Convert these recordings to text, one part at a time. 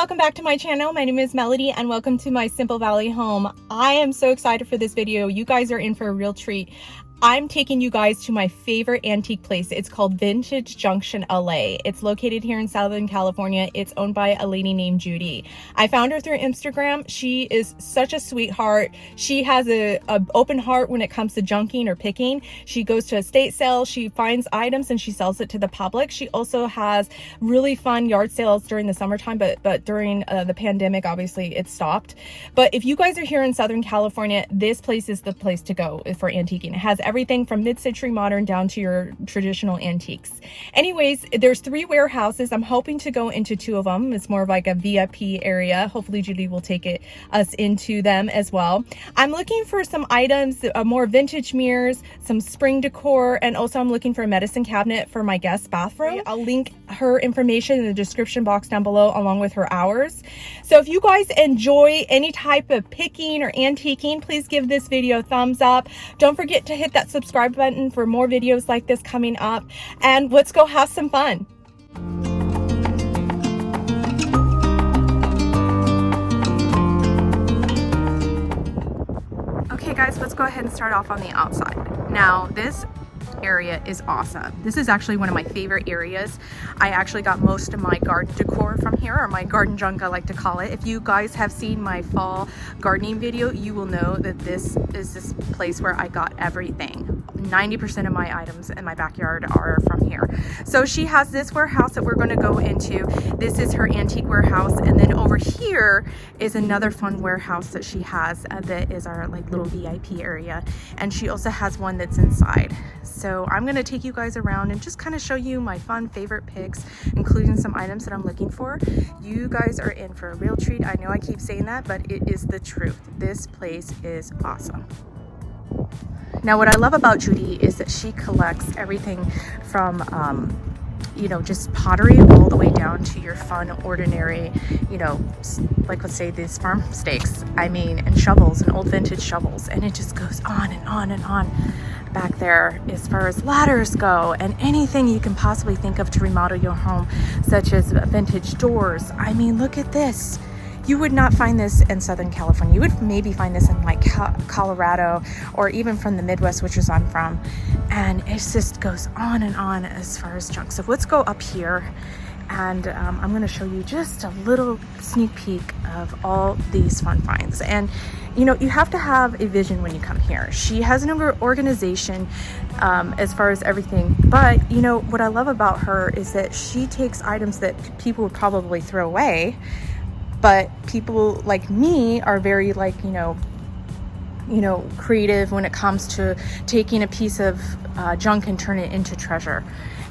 welcome back to my channel. My name is Melody and welcome to my Simple Valley home. I am so excited for this video. You guys are in for a real treat. I'm taking you guys to my favorite antique place. It's called Vintage Junction LA. It's located here in Southern California. It's owned by a lady named Judy. I found her through Instagram. She is such a sweetheart. She has a open heart when it comes to junking or picking. She goes to estate sales, she finds items and she sells it to the public. She also has really fun yard sales during the summertime, but during the pandemic, obviously it stopped. But if you guys are here in Southern California, this place is the place to go for antiquing. It has everything from mid-century modern down to your traditional antiques. Anyways, there's 3 warehouses. I'm hoping to go into 2 of them. It's more of like a VIP area. Hopefully Judy will take us into them as well. I'm looking for some items, more vintage mirrors, some spring decor, and also I'm looking for a medicine cabinet for my guest bathroom. I'll link her information in the description box down below along with her hours. So if you guys enjoy any type of picking or antiquing, please give this video a thumbs up. Don't forget to hit that subscribe button for more videos like this coming up, and let's go have some fun. Okay guys, let's go ahead and start off on the outside. Now this area is awesome. This is actually one of my favorite areas. I actually got most of my garden decor from here, or my garden junk I like to call it. If you guys have seen my fall gardening video, you will know that this is this place where I got everything. 90% of my items in my backyard are from here. So she has this warehouse that we're going to go into. This is her antique warehouse, and then over here is another fun warehouse that she has that is our like little VIP area, and she also has one that's inside. So I'm going to take you guys around and just kind of show you my fun favorite picks, including some items that I'm looking for. You guys are in for a real treat. I know I keep saying that, but it is the truth. This place is awesome. Now what I love about Judy is that she collects everything from you know, just pottery all the way down to your fun, ordinary, you know, like let's say these farm stakes, I mean, and shovels and old vintage shovels, and it just goes on and on and on back there as far as ladders go, and anything you can possibly think of to remodel your home, such as vintage doors. I mean, look at this. You would not find this in Southern California. You would maybe find this in like Colorado or even from the Midwest, which is I'm from. And it just goes on and on as far as junk. So let's go up here, and I'm going to show you just a little sneak peek of all these fun finds. And you know, you have to have a vision when you come here. She has an organization as far as everything, but you know what I love about her is that she takes items that people would probably throw away, but people like me are very like, you know, creative when it comes to taking a piece of junk and turn it into treasure.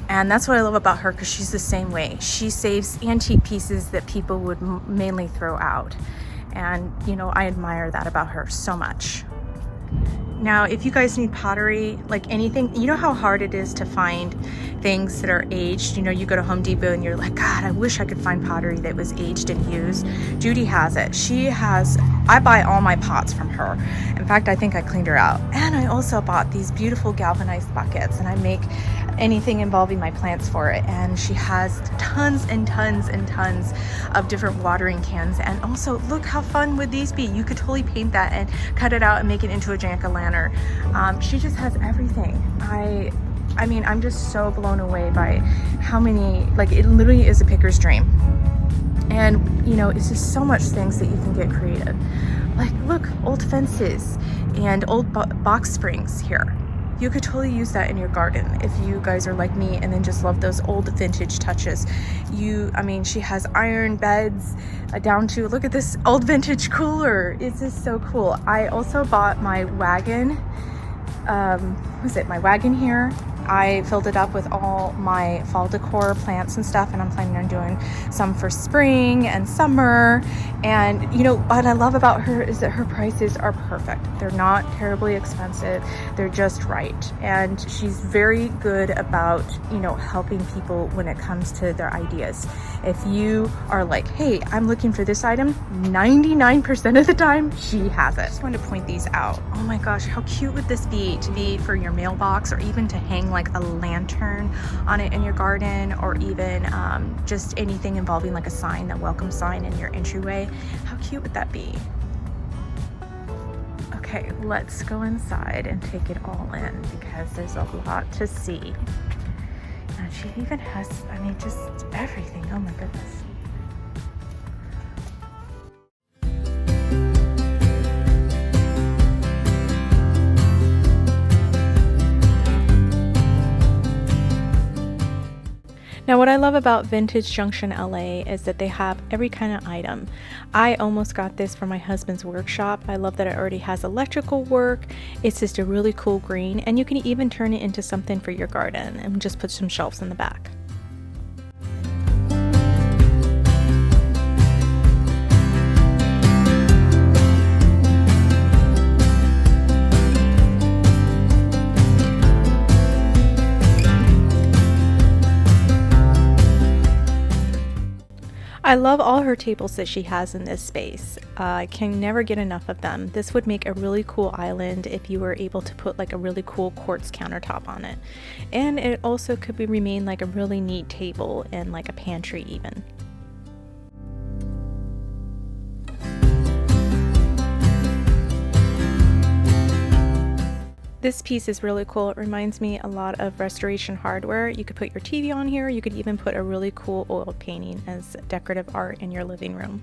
And that's what I love about her, because she's the same way. She saves antique pieces that people would mainly throw out. And, you know, I admire that about her so much. Now, if you guys need pottery, like anything, you know how hard it is to find things that are aged. You know, you go to Home Depot and you're like, God, I wish I could find pottery that was aged and used. Judy has it. She has, I buy all my pots from her. In fact, I think I cleaned her out. And I also bought these beautiful galvanized buckets, and I make anything involving my plants for it. And she has tons and tons and tons of different watering cans. And also, look how fun would these be? You could totally paint that and cut it out and make it into a jack-o'-lantern. She just has everything. I mean, I'm just so blown away by how many, like, it literally is a picker's dream. And you know, it's just so much things that you can get creative. Like, look, old fences and old box springs here. You could totally use that in your garden if you guys are like me and then just love those old vintage touches. I mean, she has iron beds down to, look at this old vintage cooler. It's just so cool. I also bought my wagon. My wagon here. I filled it up with all my fall decor plants and stuff, and I'm planning on doing some for spring and summer. And you know what I love about her is that her prices are perfect. They're not terribly expensive, they're just right. And she's very good about, you know, helping people when it comes to their ideas. If you are like, hey, I'm looking for this item, 99% of the time she has it. I just want to point these out. Oh my gosh, how cute would this be to be for your mailbox, or even to hang like a lantern on it in your garden, or even just anything involving like a sign, that welcome sign in your entryway. How cute would that be? Okay, let's go inside and take it all in because there's a lot to see. And she even has, I mean, just everything. Oh my goodness. Now what I love about Vintage Junction LA is that they have every kind of item. I almost got this for my husband's workshop. I love that it already has electrical work. It's just a really cool green, and you can even turn it into something for your garden and just put some shelves in the back. I love all her tables that she has in this space. I can never get enough of them. This would make a really cool island if you were able to put like a really cool quartz countertop on it. And it also could remain like a really neat table in like a pantry even. This piece is really cool. It reminds me a lot of Restoration Hardware. You could put your TV on here. You could even put a really cool oil painting as decorative art in your living room.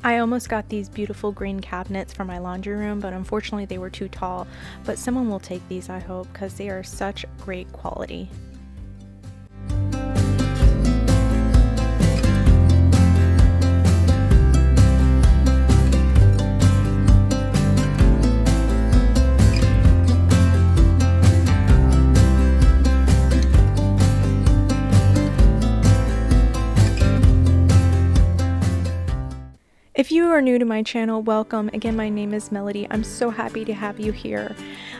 I almost got these beautiful green cabinets for my laundry room, but unfortunately they were too tall. But someone will take these, I hope, because they are such great quality. If you are new to my channel, welcome. Again, my name is Melody. I'm so happy to have you here.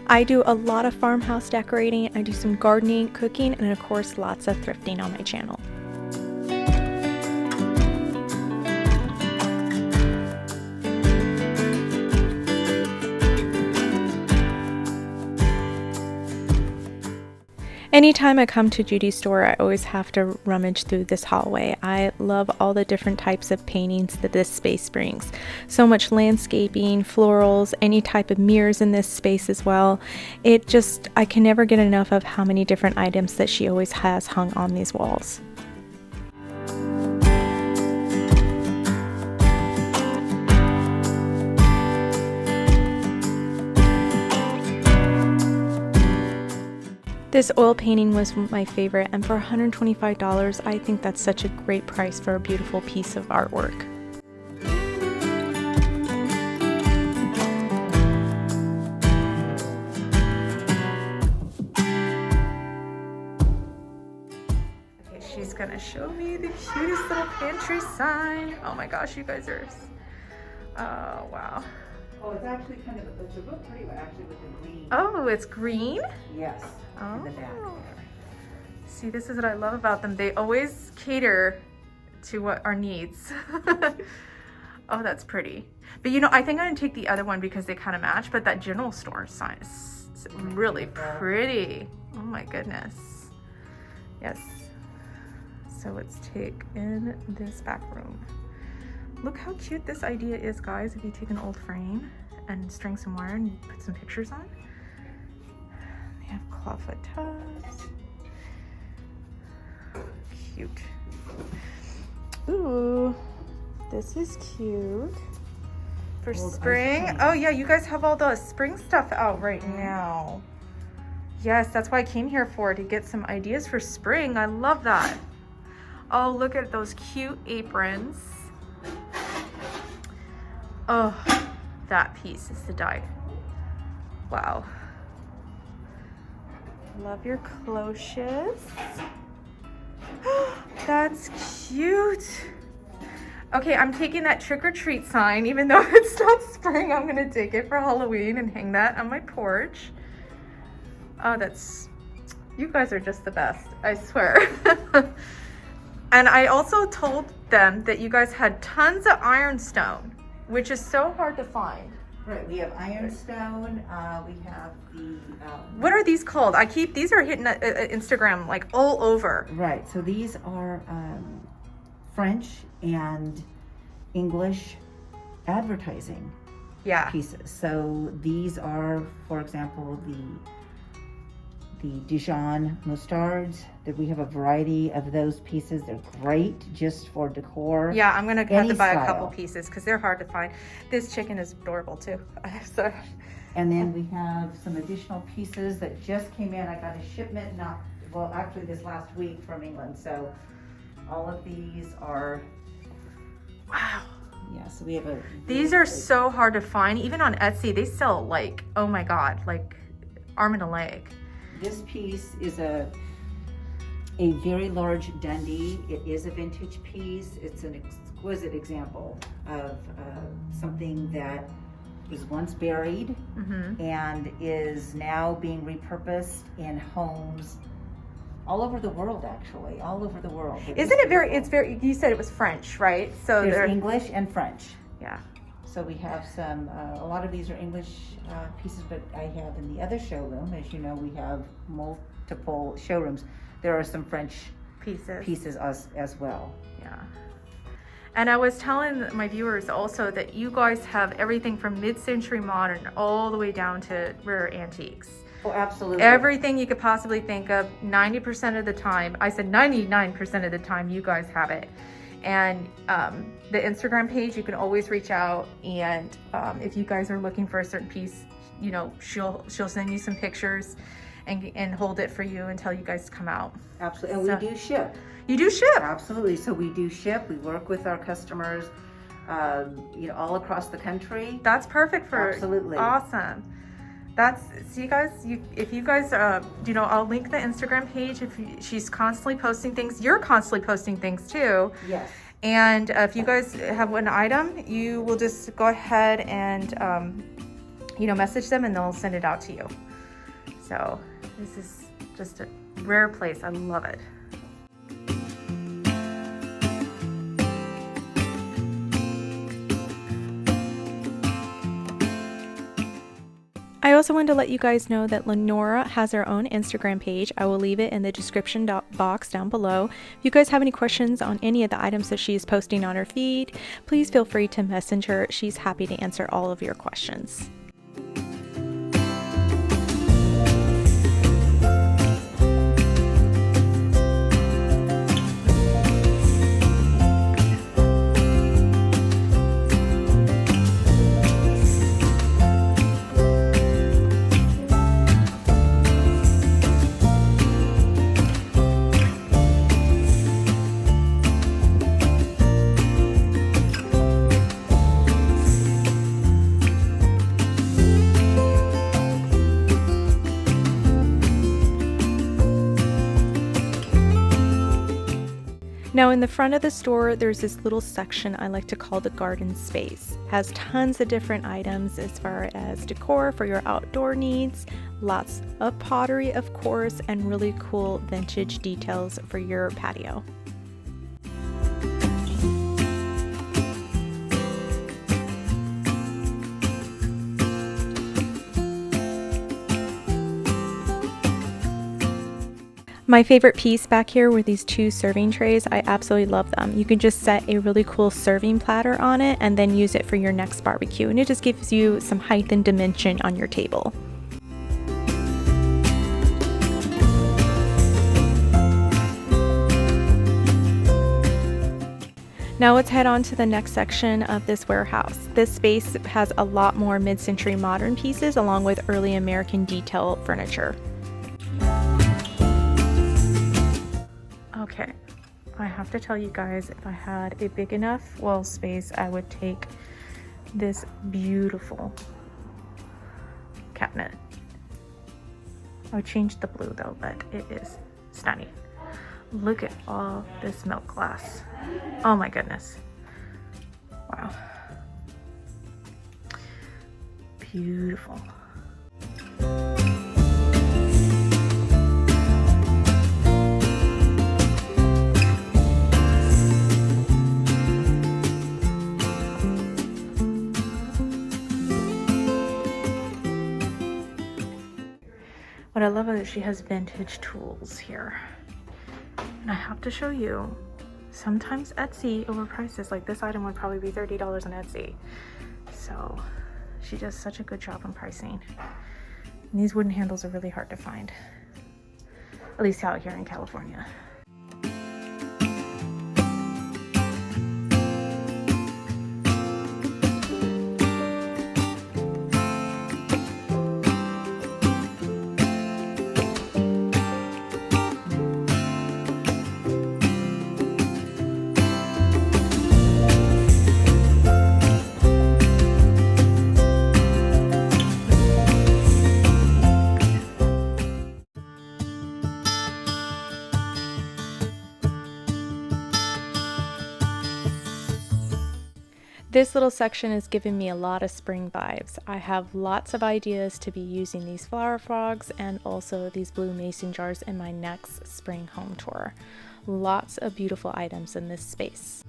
I do a lot of farmhouse decorating. I do some gardening, cooking, and of course, lots of thrifting on my channel. Anytime I come to Judy's store, I always have to rummage through this hallway. I love all the different types of paintings that this space brings. So much landscaping, florals, any type of mirrors in this space as well. I can never get enough of how many different items that she always has hung on these walls. This oil painting was my favorite, and for $125, I think that's such a great price for a beautiful piece of artwork. Okay, she's gonna show me the cutest little pantry sign. Oh my gosh, you guys are, oh wow. Oh, it's actually kind of, it's a real pretty one actually with the green. Oh, it's green? Yes, oh. in the back there. See, this is what I love about them. They always cater to what our needs. Oh, that's pretty. But you know, I think I'm gonna take the other one because they kind of match, but that general store sign is really pretty. Oh my goodness. Yes. So let's take in this back room. Look how cute this idea is, guys, if you take an old frame and string some wire and put some pictures on. They have clawfoot tubs. Cute. Ooh, this is cute. For spring. Oh yeah, you guys have all the spring stuff out right now. Yes, that's why I came here for, to get some ideas for spring. I love that. Oh, look at those cute aprons. Oh, that piece is to die. Wow. Love your cloches. That's cute. Okay, I'm taking that trick or treat sign, even though it's not spring. I'm gonna take it for Halloween and hang that on my porch. Oh, that's You guys are just the best, I swear. And I also told them that you guys had tons of ironstone, which is so hard to find. Right, we have ironstone, we have the... What are these called? These are hitting Instagram like all over. Right, so these are French and English advertising pieces. So these are, for example, the Dijon mustards. That we have a variety of those pieces. They're great just for decor. Yeah, I'm gonna have to buy style. a couple pieces because they're hard to find. This chicken is adorable too. So. And then we have some additional pieces that just came in. I got a shipment actually this last week from England. So all of these are, Wow. yeah, so we have a... These are so hard to find. Even on Etsy, they sell like, oh my God, like arm and a leg. This piece is a very large Dundee. It is a vintage piece. It's an exquisite example of something that was once buried and is now being repurposed in homes all over the world, actually, all over the world. Isn't it very, you said it was French, right? So there's English and French. Yeah. So we have some, a lot of these are English pieces, but I have in the other showroom, as you know, we have multiple showrooms. There are some French pieces as well. Yeah. And I was telling my viewers also that you guys have everything from mid-century modern all the way down to rare antiques. Oh, absolutely. Everything you could possibly think of, 90% of the time, I said 99% of the time, you guys have it. And the Instagram page, you can always reach out, and if you guys are looking for a certain piece, you know, she'll send you some pictures and hold it for you until you guys come out. Absolutely, and we do ship. You do ship? Absolutely, so we do ship. We work with our customers, you know, all across the country. That's perfect for... Absolutely. Awesome. See guys, if you guys, you know, I'll link the Instagram page. She's constantly posting things. You're constantly posting things too. Yes. And if you guys have an item, you will just go ahead and, you know, message them and they'll send it out to you. So this is just a rare place. I love it. I also wanted to let you guys know that Lenora has her own Instagram page. I will leave it in the description box down below. If you guys have any questions on any of the items that she's posting on her feed, please feel free to message her. She's happy to answer all of your questions. Now in the front of the store, there's this little section I like to call the garden space. It has tons of different items as far as decor for your outdoor needs, lots of pottery of course, and really cool vintage details for your patio. My favorite piece back here were these two serving trays. I absolutely love them. You can just set a really cool serving platter on it and then use it for your next barbecue, and it just gives you some height and dimension on your table. Now let's head on to the next section of this warehouse. This space has a lot more mid-century modern pieces along with early American detail furniture. Okay, I have to tell you guys, if I had a big enough wall space, I would take this beautiful cabinet. I would change the blue though, but it is stunning. Look at all this milk glass. Oh my goodness. Wow. Beautiful. What I love is she has vintage tools here. And I have to show you, sometimes Etsy overprices. Like this item would probably be $30 on Etsy. So she does such a good job on pricing. And these wooden handles are really hard to find, at least out here in California. This little section is giving me a lot of spring vibes. I have lots of ideas to be using these flower frogs and also these blue mason jars in my next spring home tour. Lots of beautiful items in this space.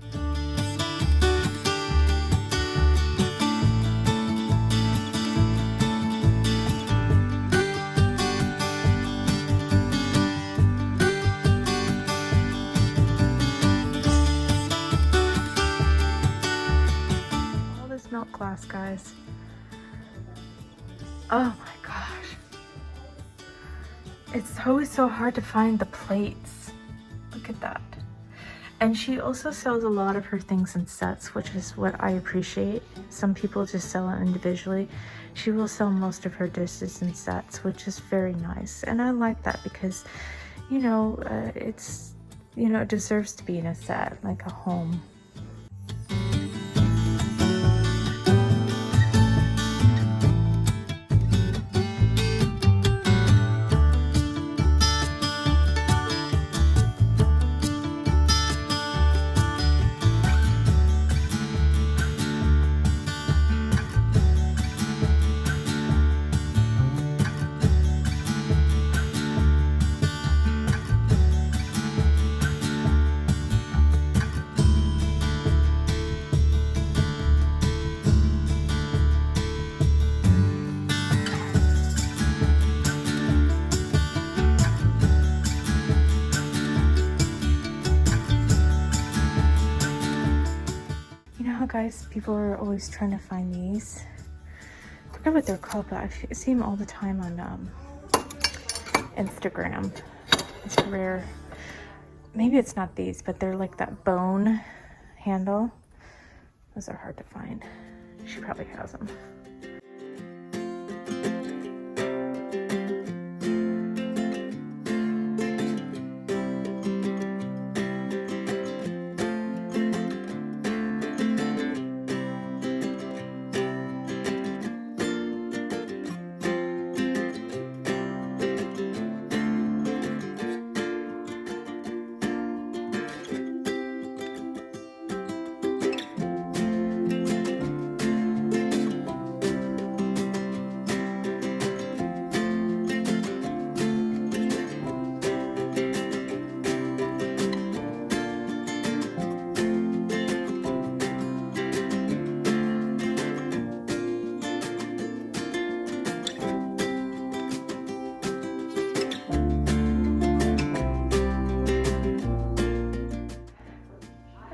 Melt glass, guys. Oh my gosh, it's always so hard to find the plates. Look at that. And she also sells a lot of her things in sets, which is what I appreciate. Some people just sell it individually. She will sell most of her dishes in sets, which is very nice, and I like that because, you know, it's, you know, it deserves to be in a set, like a home. Guys, people are always trying to find these. I forget what they're called, but I see them all the time on Instagram. It's rare. Maybe it's not these, but they're like that bone handle. Those are hard to find. She probably has them.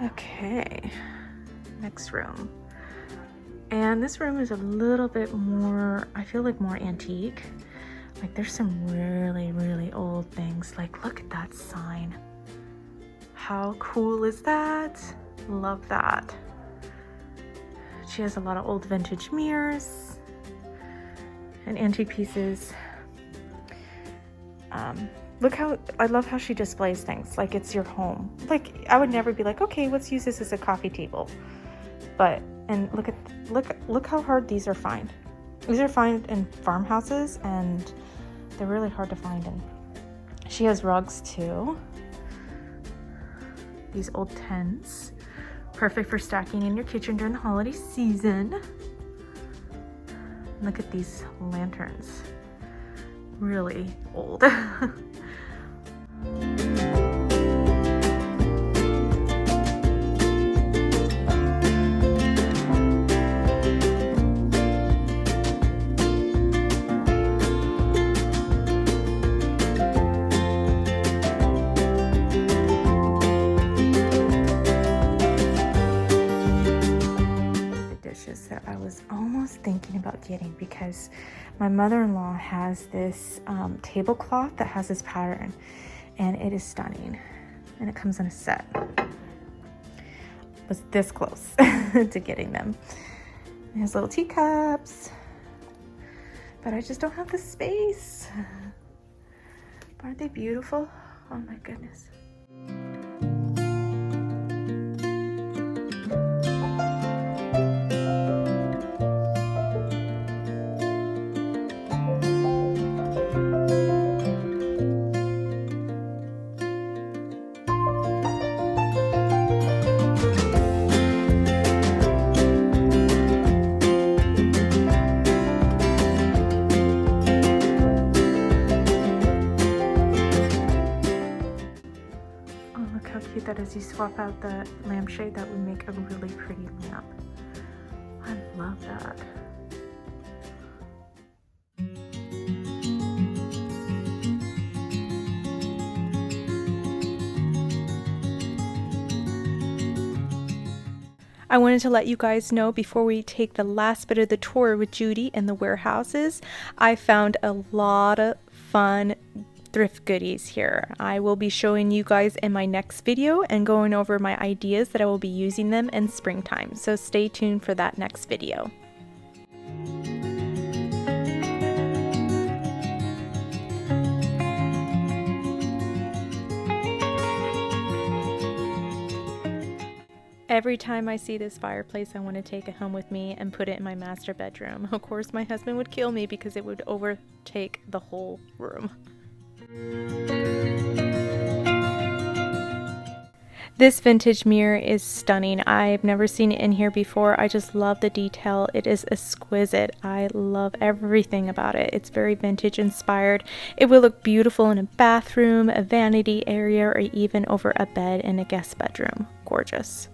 Okay, next room. And this room is a little bit more, I feel like more antique. Like there's some really, really old things. Like look at that sign. How cool is that? Love that. She has a lot of old vintage mirrors and antique pieces. Look how, I love how she displays things like it's your home. Like I would never be like, okay, let's use this as a coffee table. But, and look how hard these are found. These are found in farmhouses and they're really hard to find. And she has rugs too. These old tents, perfect for stacking in your kitchen during the holiday season. Look at these lanterns, really old. My mother-in-law has this tablecloth that has this pattern, and it is stunning. And it comes in a set. Was this close to getting them. It has little teacups, but I just don't have the space. Aren't they beautiful? Oh my goodness. That as you swap out the lampshade, that would make a really pretty lamp. I love that. I wanted to let you guys know before we take the last bit of the tour with Judy and the warehouses, I found a lot of fun thrift goodies here. I will be showing you guys in my next video and going over my ideas that I will be using them in springtime. So stay tuned for that next video. Every time I see this fireplace, I want to take it home with me and put it in my master bedroom. Of course, my husband would kill me because it would overtake the whole room. This vintage mirror is stunning. I've never seen it in here before. I just love the detail. It is exquisite. I love everything about it. It's very vintage inspired. It will look beautiful in a bathroom, a vanity area, or even over a bed in a guest bedroom. Gorgeous.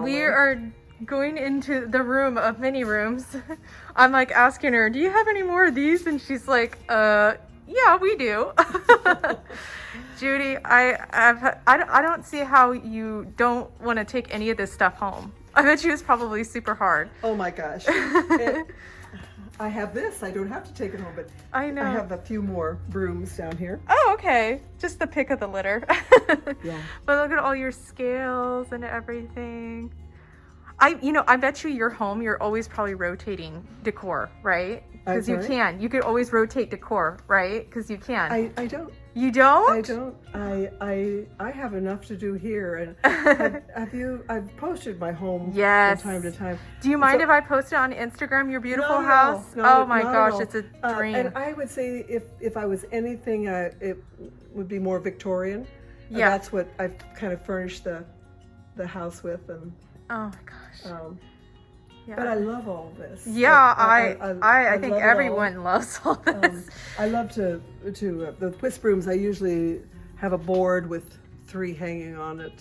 We are going into the room of many rooms. I'm like asking her, do you have any more of these? And she's like, yeah, we do. Judy, I don't see how you don't want to take any of this stuff home. I bet you it's probably super hard. Oh my gosh. I have this. I don't have to take it home, but I know. I have a few more brooms down here. Oh, okay. Just the pick of the litter. Yeah. But look at all your scales and everything. I bet you your home, you're always probably rotating decor, right? Because you can. You could always rotate decor, right? Because you can. I don't. You don't? I don't. I have enough to do here. And I've posted my home yes. from time to time. Do you mind if I post it on Instagram, your beautiful house? Oh my gosh, it's a dream. And I would say if I was anything, it would be more Victorian. Yeah. That's what I've kind of furnished the house with. And oh my gosh. Yeah. But I love all this. Yeah, I think everyone loves all this. I love to the whisk brooms. I usually have a board with 3 hanging on it.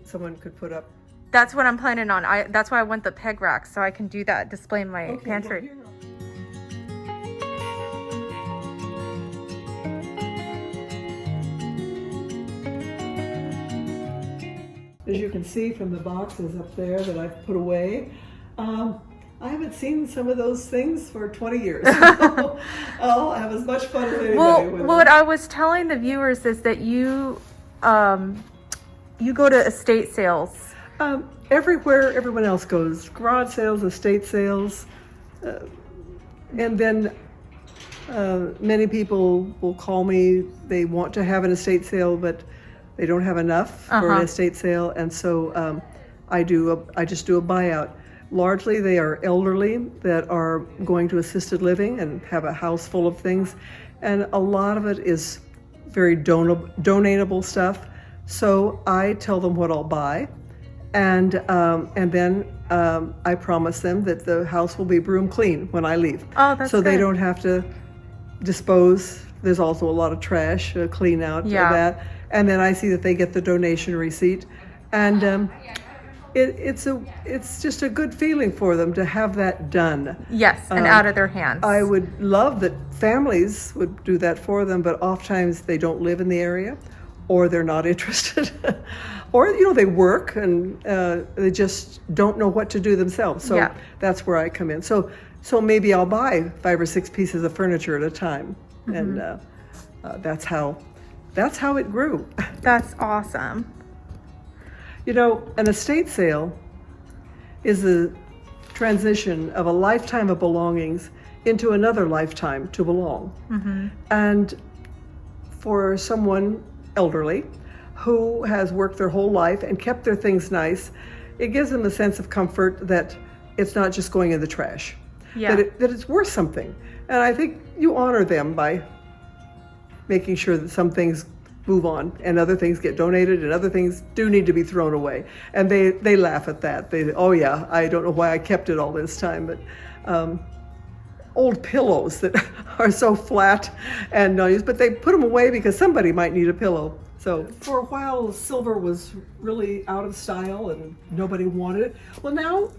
Someone could put up. That's what I'm planning on. That's why I want the peg racks so I can do that, display in my pantry. As you can see from the boxes up there that I've put away, I haven't seen some of those things for 20 years. I'll have as much fun as anybody. Well, what I was telling the viewers is that you go to estate sales. Everywhere everyone else goes, garage sales, estate sales, and then many people will call me. They want to have an estate sale, but they don't have enough for an estate sale, and so I just do a buyout. Largely, they are elderly that are going to assisted living and have a house full of things, and a lot of it is very donatable stuff. So I tell them what I'll buy, and then I promise them that the house will be broom clean when I leave. Oh, that's so good. They don't have to dispose. There's also a lot of trash, clean out of that. And then I see that they get the donation receipt, and it's just a good feeling for them to have that done. Yes, and out of their hands. I would love that families would do that for them, but oftentimes they don't live in the area, or they're not interested, or they work and they just don't know what to do themselves. So Yeah. that's where I come in. So maybe I'll buy 5 or 6 pieces of furniture at a time, and that's how it grew. That's awesome. An estate sale is the transition of a lifetime of belongings into another lifetime to belong. And for someone elderly who has worked their whole life and kept their things nice, it gives them a sense of comfort that it's not just going in the trash, Yeah. that it's worth something. And I think you honor them by making sure that some things move on and other things get donated and other things do need to be thrown away. And they laugh at that. Oh yeah, I don't know why I kept it all this time, but old pillows that are so flat and no use, but they put them away because somebody might need a pillow. So for a while, silver was really out of style and nobody wanted it. Well, now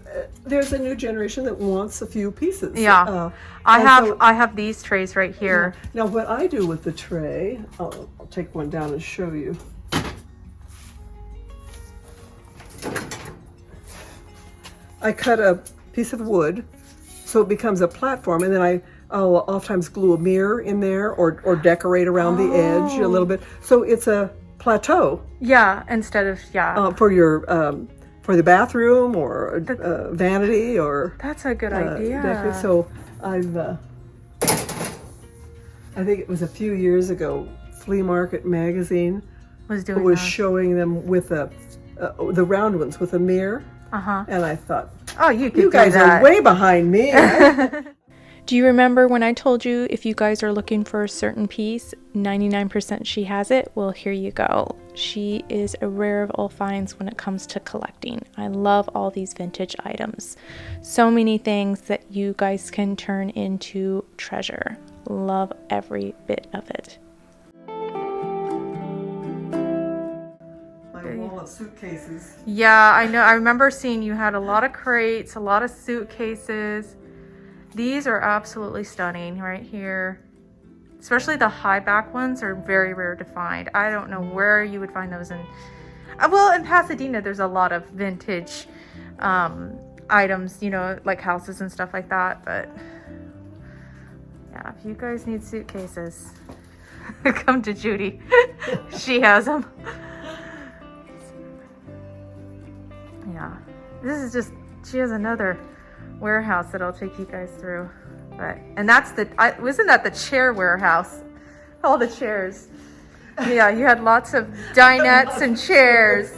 there's a new generation that wants a few pieces. Yeah. I have these trays right here. Now, what I do with the tray, I'll take one down and show you. I cut a piece of wood so it becomes a platform, and then I'll oftentimes glue a mirror in there or decorate around the edge a little bit. So it's a plateau. Yeah, instead of, For your for the bathroom or vanity or. That's a good idea. So I think it was a few years ago, Flea Market magazine was doing was that. showing them with the round ones with a mirror. And I thought, Oh, you could you do guys that. are way behind me. Do you remember when I told you if you guys are looking for a certain piece, 99% she has it? Well, here you go. She is a rare of all finds when it comes to collecting. I love all these vintage items. So many things that you guys can turn into treasure. Love every bit of it. My wall of suitcases. Yeah, I know. I remember seeing you had a lot of crates, a lot of suitcases. These are absolutely stunning right here. Especially the high back ones are very rare to find. I don't know where you would find those in. Well, in Pasadena, there's a lot of vintage items, like houses and stuff like that. But yeah, if you guys need suitcases, come to Judy. She has them. Yeah, she has another warehouse that I'll take you guys through. And that's wasn't that the chair warehouse? All the chairs. Yeah, you had lots of dinettes and chairs.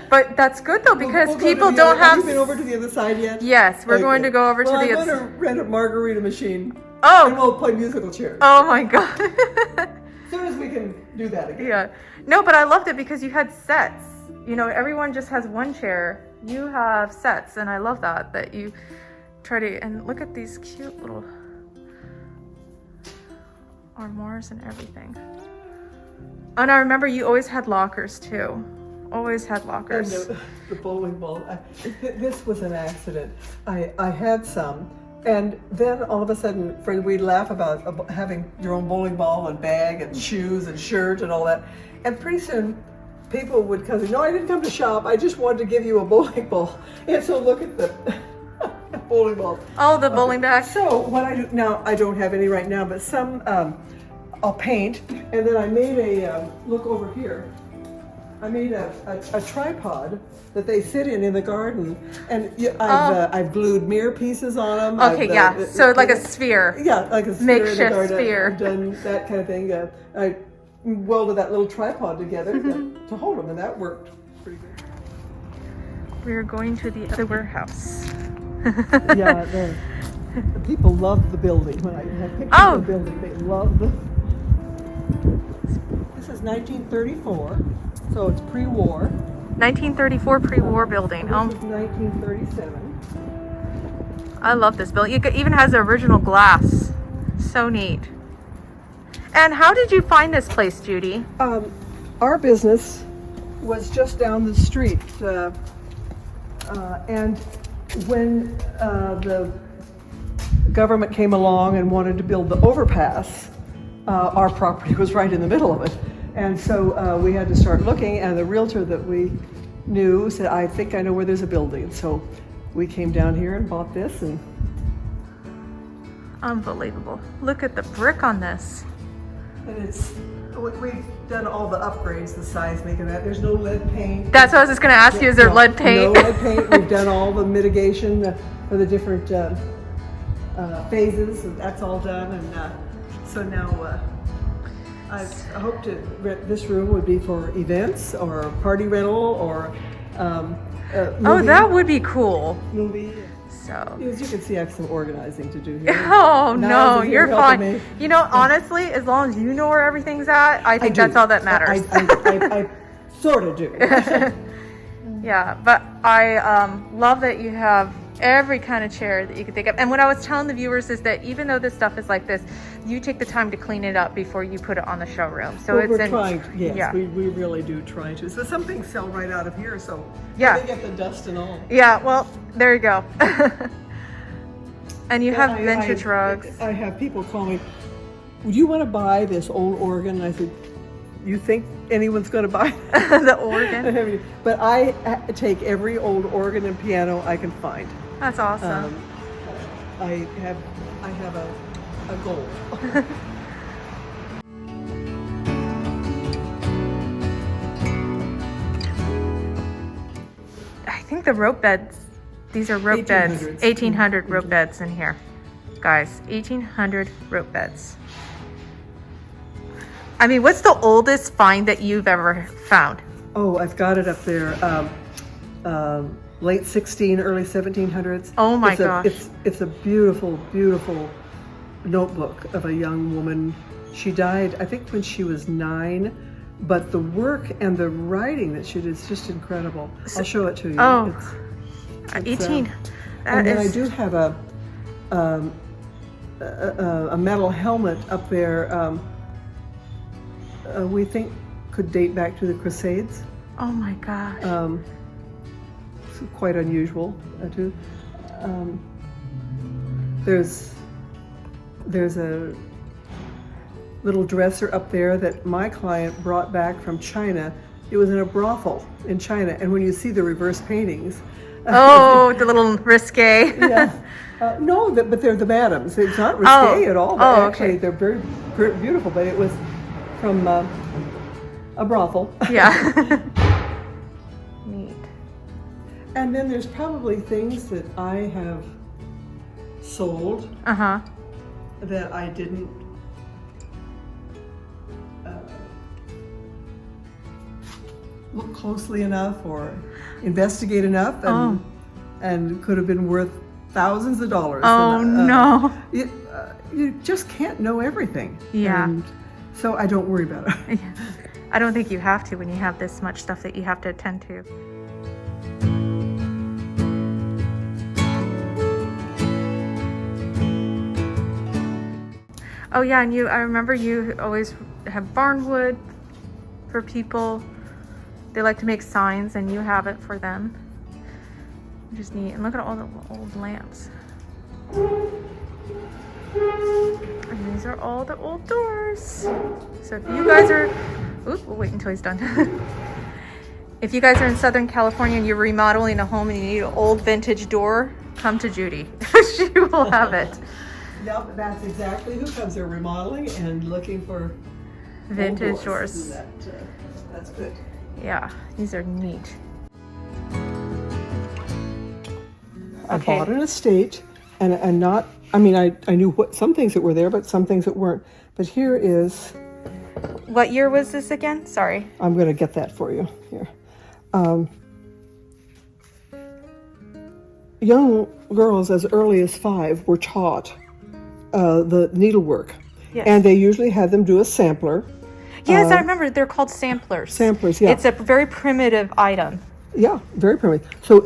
But that's good though, because people don't have. Have you been over to the other side yet? Yes, we're going to go over to the I'm other. going to rent a margarita machine. And Oh, we'll play musical chairs. oh my God. As soon as we can do that again. Yeah. No, but I loved it because you had sets. Everyone just has one chair. You have sets, and I love that you try to. And look at these cute little armoires and everything. And I remember you always had lockers too. Always had And lockers. the bowling ball. This was an accident. I had some, and then all of a sudden, we'd laugh about having your own bowling ball and bag and shoes and shirt and all that. And pretty soon, people would come. No, I didn't come to shop. I just wanted to give you a bowling ball. And so look at the bowling ball. Oh, the bowling bag. So what I do now, I don't have any right now, but some I'll paint, and then I made look over here. I made a tripod that they sit in the garden, and I've glued mirror pieces on them. Okay, yeah. So like a sphere. Yeah, like a sphere Makeshift in the garden. sphere. I've done that kind of thing. I welded that little tripod together to hold them, and that worked pretty good. We're going to the other warehouse. Yeah, the people love the building. When I have pictures of the building, they love the. This is 1934, so it's pre-war. 1934 pre-war building. This is 1937. I love this building. It even has the original glass. So neat. And how did you find this place, Judy? Our business was just down the street, and when the government came along and wanted to build the overpass, our property was right in the middle of it. And so we had to start looking, and the realtor that we knew said, I think I know where there's a building. So we came down here and bought this. And Unbelievable. Look at the brick on this. we've done all the upgrades, the seismic and that. There's no lead paint. That's what I was just going to ask you. Is there lead paint? No lead paint. We've done all the mitigation for the different phases. And that's all done. And so now I hope to rent this room would be for events or party rental or movie. Oh, that would be cool. Movie. So. As you can see, I have some organizing to do here. Oh, Niles no, is here you're helping fine. me. You know, honestly, as long as you know where everything's at, I think that's all that matters. I sort of do. Yeah, but I love that you have every kind of chair that you can think of. And what I was telling the viewers is that even though this stuff is like this, you take the time to clean it up before you put it on the showroom. So well, it's we're trying to, yes, yeah. we really do try to. So some things sell right out of here, so Yeah. they get the dust and all. Yeah, well, there you go. And you have vintage rugs. I have people call me, would you want to buy this old organ? And I said, you think anyone's going to buy The organ. But I take every old organ and piano I can find. That's awesome. I have a goal. I think the rope beds, these are rope beds. 1800s. 1800 rope beds in here. Guys, 1800 rope beds. I mean, what's the oldest find that you've ever found? Oh, I've got it up there. Late 16, early 1700s. Oh my gosh. It's a beautiful, beautiful notebook of a young woman. She died, I think, when she was 9, but the work and the writing that she did is just incredible. I'll show it to you. Oh, It's, 18. and then I do have a metal helmet up there. We think could date back to the Crusades. Oh my gosh. It's quite unusual too. There's a little dresser up there that my client brought back from China. It was in a brothel in China, and when you see the reverse paintings, Oh, the little risque. yeah, no, but they're the madams. It's not risque at all. But actually, okay. they're very, very beautiful. But it was from a brothel. Yeah. Neat. And then there's probably things that I have sold Uh-huh. that I didn't look closely enough or investigate enough, and could have been worth thousands of dollars. Oh, And, no. You just can't know everything. Yeah. And so I don't worry about it. I don't think you have to when you have this much stuff that you have to attend to. Oh yeah, and I remember you always have barnwood for people. They like to make signs and you have it for them. Which is neat. And look at all the old lamps. And these are all the old doors. So if you guys are, we'll wait until he's done. If you guys are in Southern California and you're remodeling a home and you need an old vintage door, come to Judy. She will have it. Yep, that's exactly who comes. They're remodeling and looking for Vintage old doors. That's good. Yeah, these are neat. I Okay. bought an estate, and not. I mean, I knew what some things that were there, but some things that weren't. But here is. What year was this again? Sorry. I'm going to get that for you here. Young girls as early as 5 were taught the needlework, Yes. and they usually had them do a sampler. Yes, I remember. They're called samplers. Samplers, yeah. It's a very primitive item. Yeah, very primitive. So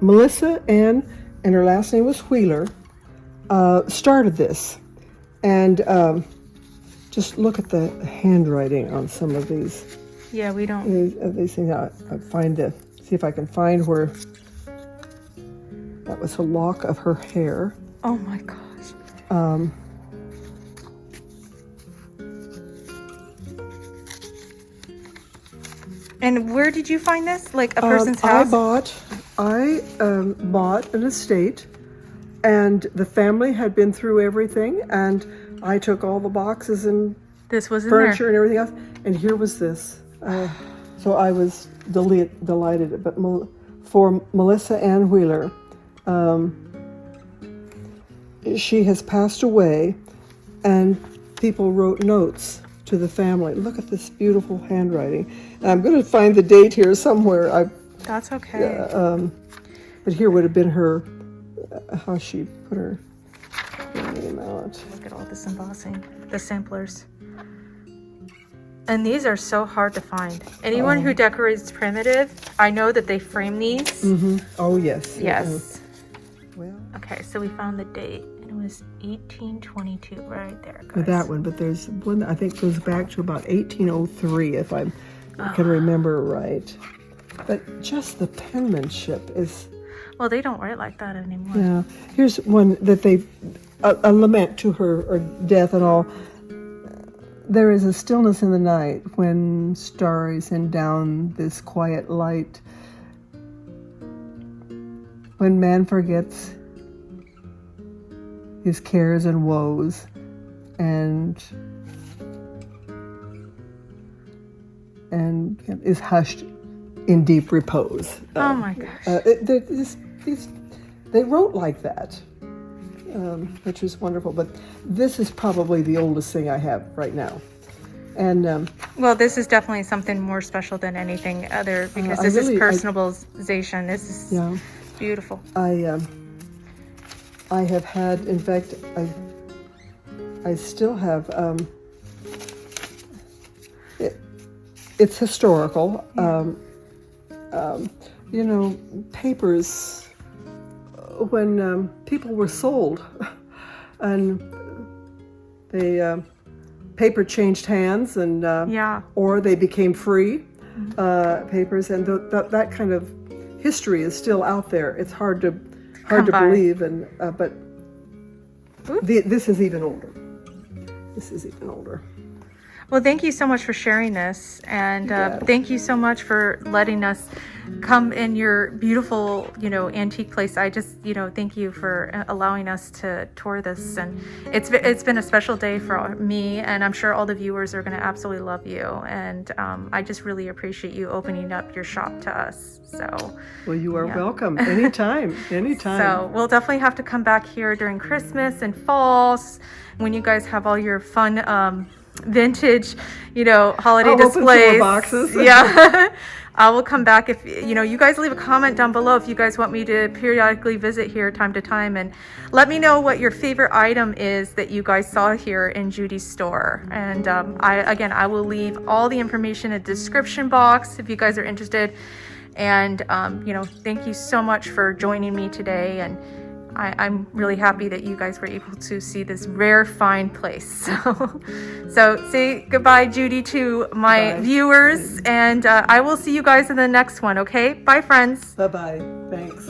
Melissa Ann, and her last name was Wheeler, started this. And just look at the handwriting on some of these. Yeah, we don't. These things. See if I can find where that was a lock of her hair. Oh my gosh. And where did you find this? Like a person's house? I bought an estate, and the family had been through everything, and I took all the boxes and This was in furniture there. and everything else, and here was this. So I was delighted. But for Melissa Ann Wheeler, she has passed away, and people wrote notes to the family. Look at this beautiful handwriting. And I'm going to find the date here somewhere. That's okay. But here would have been her, how she put her name out. Look at all this embossing, the samplers. And these are so hard to find. Anyone who decorates primitive, I know that they frame these. Mm-hmm. Oh, yes. Yes. Well, Okay, so we found the date. It was 1822, right there, guys. that one, but there's one that I think goes back to about 1803, if I can remember right. But just the penmanship is... Well, they don't write like that anymore. Yeah. Here's one that a lament to her death and all. There is a stillness in the night when starry send down this quiet light. When man forgets his cares and woes and is hushed in deep repose. Oh my gosh. They wrote like that. Which is wonderful, but this is probably the oldest thing I have right now. And Well, this is definitely something more special than anything other because this is personalization. This is beautiful. I have had, in fact, I still have. It's historical. Papers. When people were sold, and paper changed hands, and or they became free papers, and that kind of history is still out there. It's hard to believe, and but this is even older. This is even older. Well, thank you so much for sharing this, and thank you so much for letting us come in your beautiful, antique place. I just, thank you for allowing us to tour this, and it's been a special day for me, and I'm sure all the viewers are going to absolutely love you, and I just really appreciate you opening up your shop to us. So, well, you are welcome anytime. So we'll definitely have to come back here during Christmas and fall when you guys have all your fun. Vintage, holiday displays. Open some more boxes. Yeah. I will come back if, you guys leave a comment down below if you guys want me to periodically visit here time to time, and let me know what your favorite item is that you guys saw here in Judy's store. And I will leave all the information in the description box if you guys are interested. And, thank you so much for joining me today. And I'm really happy that you guys were able to see this rare, fine place. So say goodbye, Judy, to my viewers, and I will see you guys in the next one, okay? Bye, friends. Bye-bye. Thanks.